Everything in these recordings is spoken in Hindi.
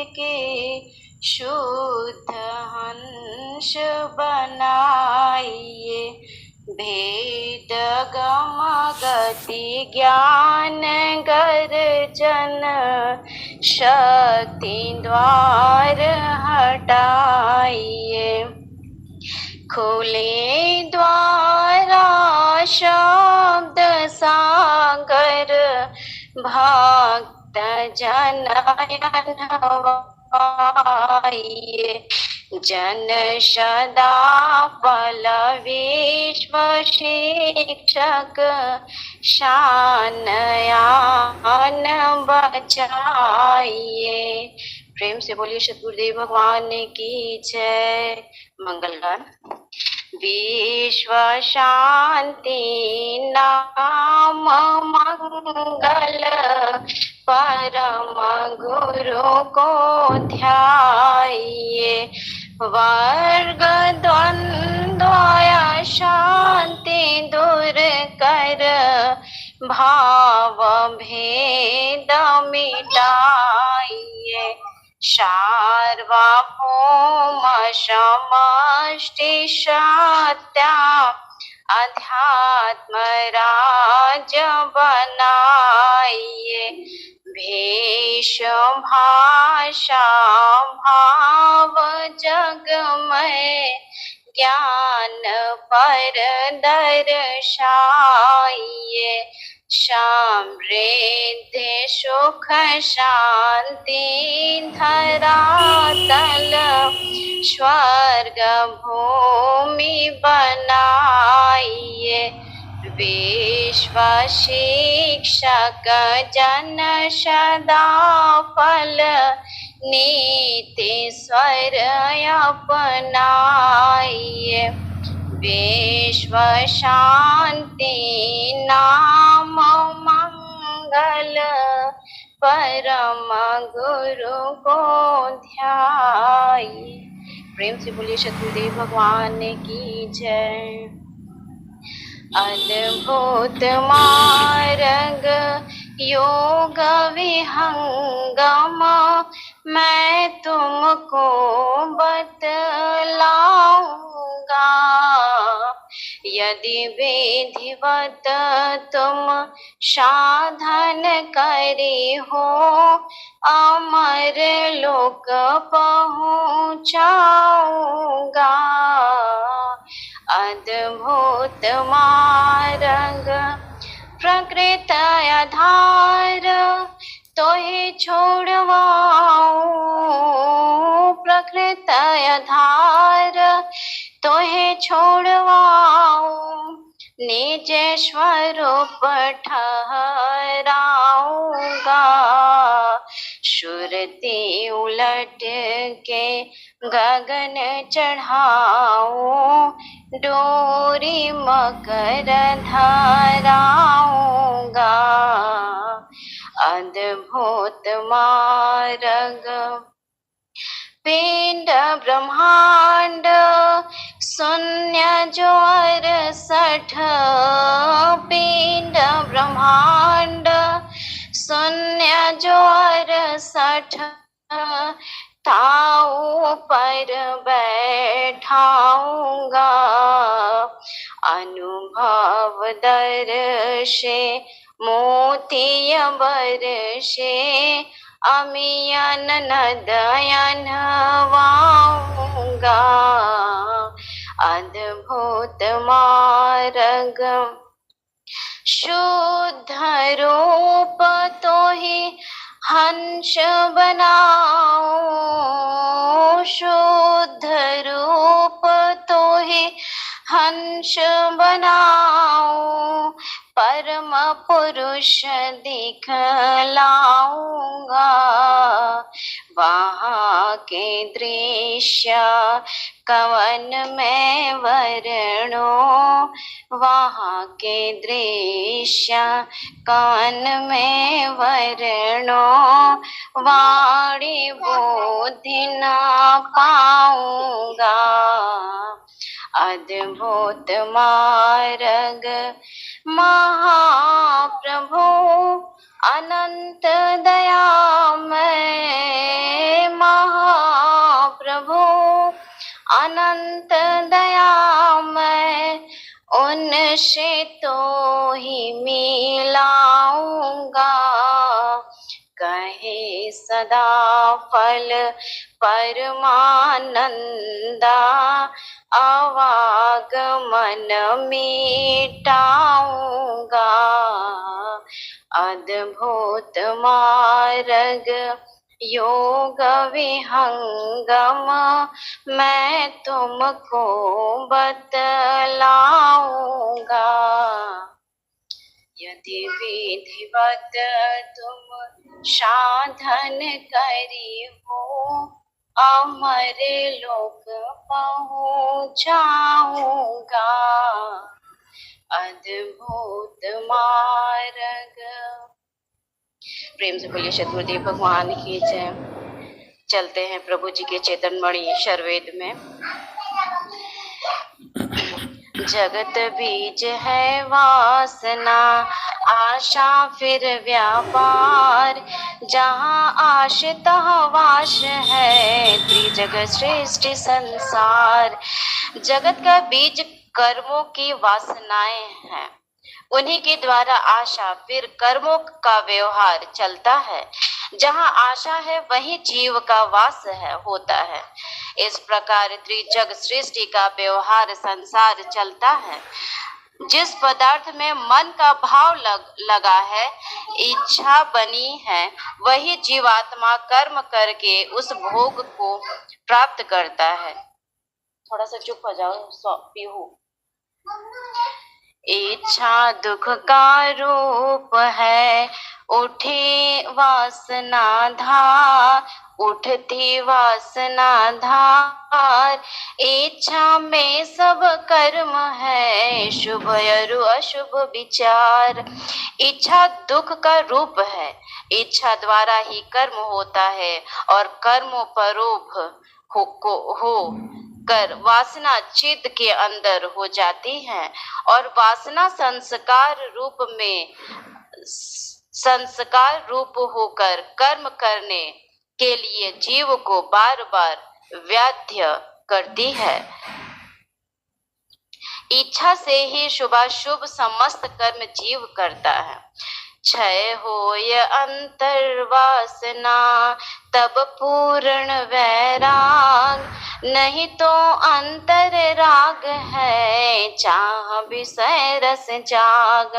के शुद्ध हंस बनाइए। भेद गम गति ज्ञान गर्जन शक्ति द्वार हटाइए। खुले द्वारा शब्द सागर भक्त जनयन वाइये। जन सदा फल विश्व शिक्षक शानयान बचाइए। प्रेम से बोलिए सतगुरुदेव भगवान की जय। मंगलगान। विश्व शांति नाम मंगल परम गुरु को ध्याइए। वर्ग द्वंद्व शांति दूर कर भाव भेद मिटाइए। सार्वभौम समष्टि सत्य अध्यात्म राज बनाइए। भेष भाषा भाव जगमय ज्ञान पर दर्शाइए। समृद्धि सुख शांति धरातल स्वर्ग भूमि बनाइए। विश्व शिक्षक जन सदा फल नीति स्वर अपनाइए। विश्व शांति नाम मंगल परम गुरु को ध्याइए। प्रेम से बोलिए सतगुरुदेव भगवान की जय। अद्भुत मार्ग योग विहंगम मैं तुमको बतलाऊंगा। यदि विधिवत तुम साधन करी हो अमर लोक पहुँचाऊंगा। अद्भुत मार्ग प्रकृत आधार तो ही छोड़वाऊं। प्रकृत आधार तो ही छोड़वाऊं। निज स्वरूप ठहराऊंगा। सुरती उलट के गगन चढ़ाऊं। डोरी मकर धराऊंगा। अद्भुत मार्ग पिंड ब्रह्मांड शून्य जो 68 पिंड ब्रह्मांड शून्य जो 68 ताऊ पर बैठाऊंगा। अनुभव दर्शे मोती बरसे अमियन नदयन वाऊंगा। अद्भुत मार्ग शुद्ध रूप तो ही हंस बनाऊं। शुद्ध रूप तो ही हंस बनाऊं। परम पुरुष दिखलाऊंगा। वहाँ के दृश्य कवन में वर्णों। वहाँ के दृश्य कवन में वर्णों। वाणी बुद्धि न पाऊंगा। अद्भुत मार्ग महाप्रभु अनंत दयामय अनंत दयामय, उनसे तो ही मिलाऊंगा। कहे सदा फल परमानंदा, आवागमन मिटाऊंगा। अद्भुत मार्ग योग विहंगम, मैं तुमको बतलाऊंगा। यदि विधिवत तुम साधन करी हो, अमर लोक पहुँचाऊंगा। अद्भुत मार्ग। प्रेम से बोलिए सद्गुरुदेव भगवान की जय। चलते हैं प्रभु जी के चेतन मणि शर्वेद में। जगत बीज है वासना, आशा फिर व्यापार, जहाँ आश तहाँ वास है, त्रिजगत श्रेष्ठ संसार। जगत का बीज कर्मों की वासनाएं हैं, उन्हीं के द्वारा आशा फिर कर्मों का व्यवहार चलता है। जहाँ आशा है वहीं जीव का वास है होता है। इस प्रकार त्रिजग सृष्टि का व्यवहार संसार चलता है। जिस पदार्थ में मन का भाव लगा है, इच्छा बनी है, वही जीवात्मा कर्म करके उस भोग को प्राप्त करता है। थोड़ा सा चुप हो जाओ पीहू। इच्छा दुख का रूप है, उठे वासना धार, उठती वासना धार। इच्छा में सब कर्म है, शुभ अरु अशुभ विचार। इच्छा दुख का रूप है, इच्छा द्वारा ही कर्म होता है और कर्मों परोभ हो कर वासना चित्त के अंदर हो जाती है और वासना संस्कार रूप होकर कर्म करने के लिए जीव को बार बार व्याध्य करती है। इच्छा से ही शुभाशुभ समस्त कर्म जीव करता है। क्षय होय अंतर्वासना, तब पूर्ण वैराग, नहीं तो अंतर राग है, चाह विषय रस जाग।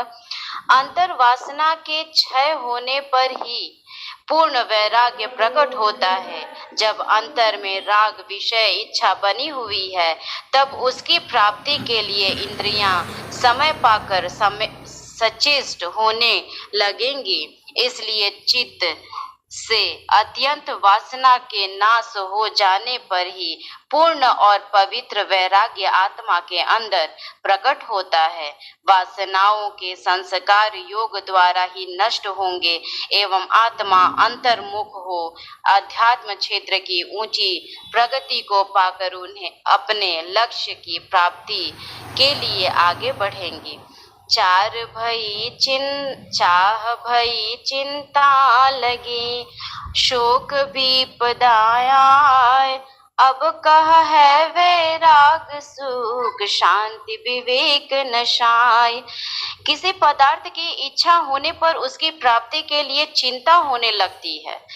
अंतर वासना के क्षय होने पर ही पूर्ण वैराग्य प्रकट होता है। जब अंतर में राग विषय इच्छा बनी हुई है, तब उसकी प्राप्ति के लिए इंद्रियां समय पाकर सचेष्ट होने लगेंगी। इसलिए चित्त से अत्यंत वासना के नाश हो जाने पर ही पूर्ण और पवित्र वैराग्य आत्मा के अंदर प्रकट होता है। वासनाओं के संस्कार योग द्वारा ही नष्ट होंगे एवं आत्मा अंतर्मुख हो अध्यात्म क्षेत्र की ऊंची प्रगति को पाकर उन्हें अपने लक्ष्य की प्राप्ति के लिए आगे बढ़ेंगे। चाह भई चिंता लगी, शोक विपदाय, अब कह है वैराग सुख, शांति विवेक नशाय। किसी पदार्थ की इच्छा होने पर उसकी प्राप्ति के लिए चिंता होने लगती है,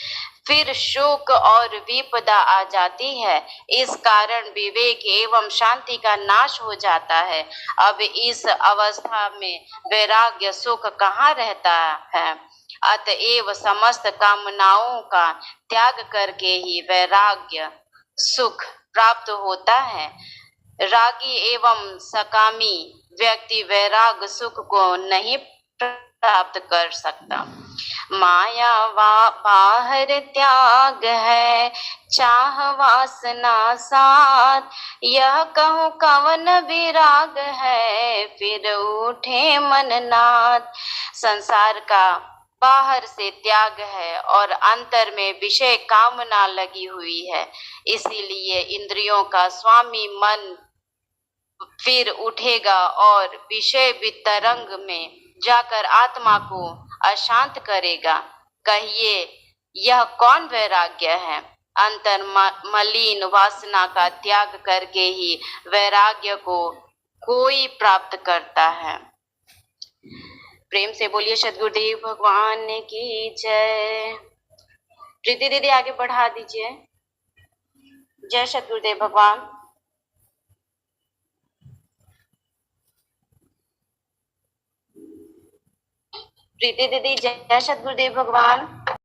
फिर शोक और विपदा आ जाती है। इस कारण विवेक एवं शांति का नाश हो जाता है। अब इस अवस्था में वैराग्य सुख कहाँ रहता है? अतएव समस्त कामनाओं का त्याग करके ही वैराग्य सुख प्राप्त होता है। रागी एवं सकामी व्यक्ति वैराग सुख को नहीं प्राप्त कर सकता। माया बाहर त्याग है, चाह वासना साथ, यह कहूँ कवन विराग है, फिर उठे मन नाथ। संसार का बाहर से त्याग है और अंतर में विषय कामना लगी हुई है, इसीलिए इंद्रियों का स्वामी मन फिर उठेगा और विषय वितरंग में जाकर आत्मा को अशांत करेगा। कहिए यह कौन वैराग्य है? अंतर मलिन वासना का त्याग करके ही वैराग्य को कोई प्राप्त करता है। प्रेम से बोलिए सद्गुरुदेव भगवान की जय। प्रीति दीदी आगे बढ़ा दीजिए। जय सद्गुरुदेव भगवान। प्रीति दीदी जय सद्गुरुदेव भगवान।